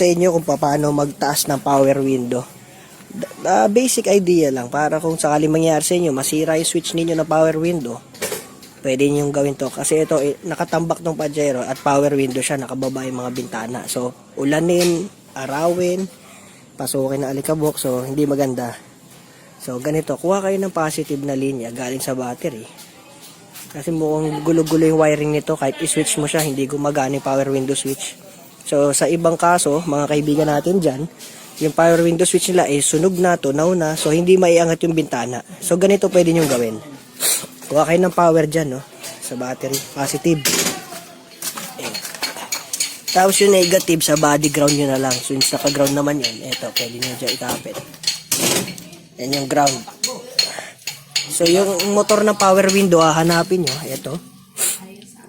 Sa inyo kung paano magtaas ng power window. Basic idea lang para kung sakali mangyari sa inyo masira yung switch ninyo na power window, pwede niyo gawin to kasi ito nakatambak ng Pajero at power window siya, nakababa yung mga bintana. So ulanin, arawin, pasukin na alikabok, so hindi maganda. So ganito, kuha kayo ng positive na linya galing sa battery. Kasi mukhang gulo-gulo yung wiring nito, kahit i-switch mo siya hindi gumagana yung power window switch. So sa ibang kaso, mga kaibigan natin dyan, yung power window switch nila ay sunog na, tunaw na, so hindi maiangat yung bintana. So ganito pwede nyo gawin. Kuha kayo ng power dyan, no? Sa battery, positive. Tapos yung negative sa body ground nyo na lang. So yung naka-ground naman yan, eto, pwede nyo dyan ikapit. Yan yung ground. So yung motor ng power window, hahanapin nyo, eto.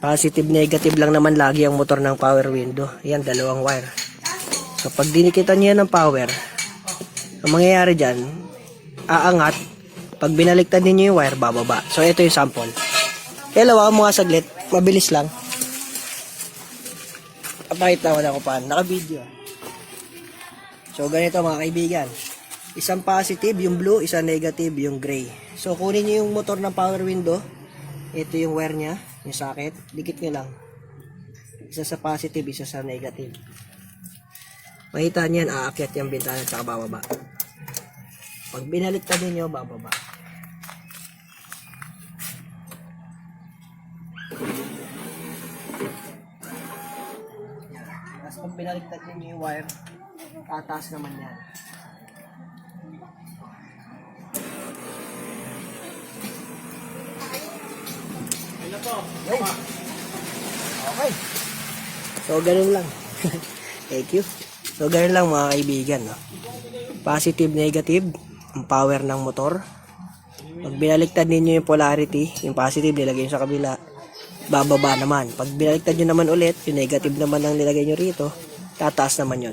Positive, negative lang naman lagi ang motor ng power window. Yan, dalawang wire. So pag dinikitan nyo yan ng power, ang mangyayari dyan, aangat. Pag binaliktad ninyo yung wire, bababa. So ito yung sample. Kaya lawakan mo nga saglit, mabilis lang. Pakita ko na kung paano. Naka-video. So ganito mga kaibigan. Isang positive yung blue, isang negative yung gray. So kunin nyo yung motor ng power window. Ito yung wire nya, yung socket. Dikit nyo lang. Isa sa positive, isa sa negative. Makita nyo yan, aakyat yung bintana at bababa. Pag binaliktad ninyo, bababa. Tapos pag binaliktad ninyo yung wire, tataas naman yan. Okay. So, ganun lang. Thank you. So, ganun lang mga kaibigan. No? Positive, negative, ang power ng motor. Pag binaliktad ninyo yung polarity, yung positive nilagay nyo sa kabila, bababa naman. Pag binaliktad nyo naman ulit, yung negative naman ang nilagay nyo rito, tataas naman yun.